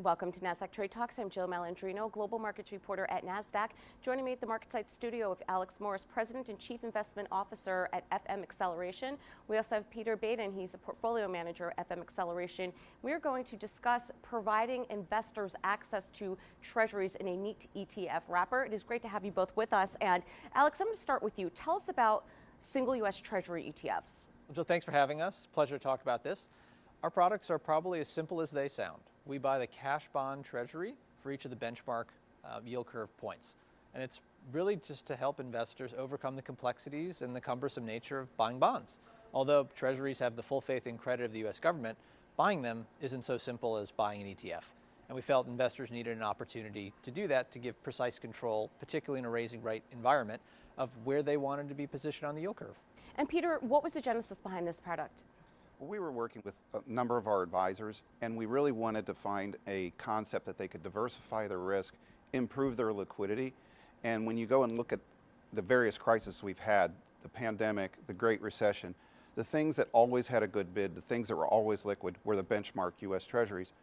Welcome to Nasdaq Trade Talks. I'm Jill Malandrino, Global Markets Reporter at Nasdaq. Joining me at the MarketSite studio of Alex Morris, President and Chief Investment Officer at FM Acceleration. We also have Peter Baden. He's a Portfolio Manager at FM Acceleration. We're going to discuss providing investors access to Treasuries in a neat ETF wrapper. It is great to have you both with us. And Alex, I'm going to start with you. Tell us about single U.S. Treasury ETFs. Well, Jill, thanks for having us. Pleasure to talk about this. Our products are probably as simple as they sound. We buy the cash bond treasury for each of the benchmark yield curve points. And it's really just to help investors overcome the complexities and the cumbersome nature of buying bonds. Although treasuries have the full faith and credit of the US government, buying them isn't so simple as buying an ETF. And we felt investors needed an opportunity to do that, to give precise control, particularly in a raising rate environment, of where they wanted to be positioned on the yield curve. And Peter, what was the genesis behind this product? We were working with a number of our advisors, and we really wanted to find a concept that they could diversify their risk, improve their liquidity. And when you go and look at the various crises we've had, the pandemic, the Great Recession, the things that always had a good bid, the things that were always liquid, were the benchmark US Treasuries.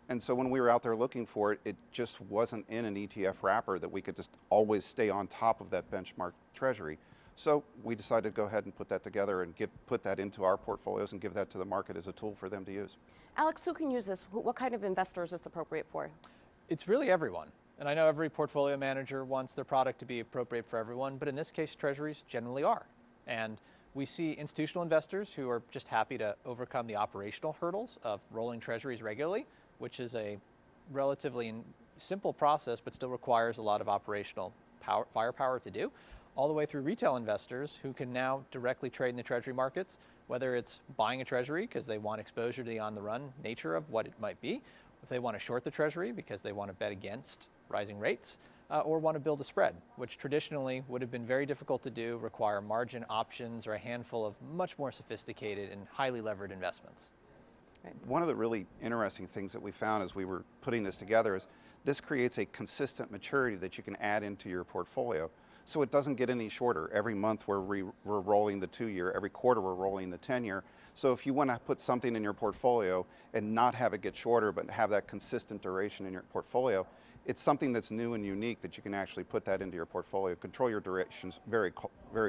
And so when we were out there looking for it, it just wasn't in an ETF wrapper that we could just always stay on top of that benchmark Treasury. So we decided to go ahead and put that together and put that into our portfolios and give that to the market as a tool for them to use. Alex, who can use this? What kind of investors is it appropriate for? It's really everyone. And I know every portfolio manager wants their product to be appropriate for everyone, but in this case, treasuries generally are. And we see institutional investors who are just happy to overcome the operational hurdles of rolling treasuries regularly, which is a relatively simple process, but still requires a lot of operational firepower to do, all the way through retail investors who can now directly trade in the treasury markets, whether it's buying a treasury because they want exposure to the on-the-run nature of what it might be, if they want to short the treasury because they want to bet against rising rates, or want to build a spread, which traditionally would have been very difficult to do, require margin options or a handful of much more sophisticated and highly levered investments. Right. One of the really interesting things that we found as we were putting this together is this creates a consistent maturity that you can add into your portfolio. So it doesn't get any shorter. Every month we're rolling the 2-year, every quarter we're rolling the 10-year. So if you want to put something in your portfolio and not have it get shorter, but have that consistent duration in your portfolio, it's something that's new and unique that you can actually put that into your portfolio, control your durations very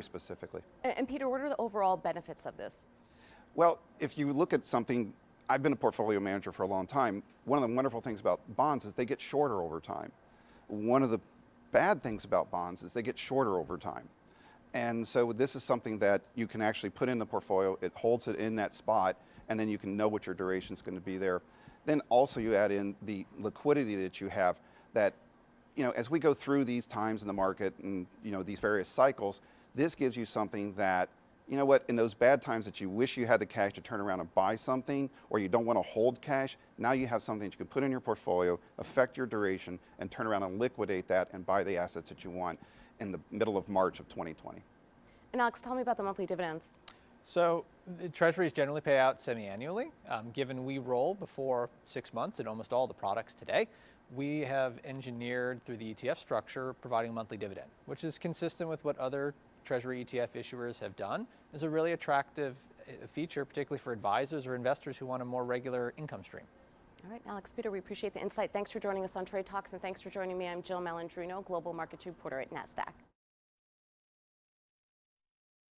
specifically. And Peter, what are the overall benefits of this? Well, if you look at something, I've been a portfolio manager for a long time. One of the wonderful things about bonds is they get shorter over time. One of the bad things about bonds is they get shorter over time. And so this is something that you can actually put in the portfolio, it holds it in that spot, and then you can know what your duration is going to be there. Then also you add in the liquidity that you have that, as we go through these times in the market and, these various cycles, this gives you something that, in those bad times that you wish you had the cash to turn around and buy something, or you don't want to hold cash, now you have something that you can put in your portfolio, affect your duration, and turn around and liquidate that and buy the assets that you want in the middle of March of 2020. And Alex, tell me about the monthly dividends. So treasuries generally pay out semi-annually. Given we roll before 6 months in almost all the products today, we have engineered through the ETF structure providing a monthly dividend, which is consistent with what other Treasury ETF issuers have done. Is a really attractive feature, particularly for advisors or investors who want a more regular income stream. All right, Alex, Peter, we appreciate the insight. Thanks for joining us on Trade Talks, and thanks for joining me. I'm Jill Malandrino, Global Markets Reporter at Nasdaq.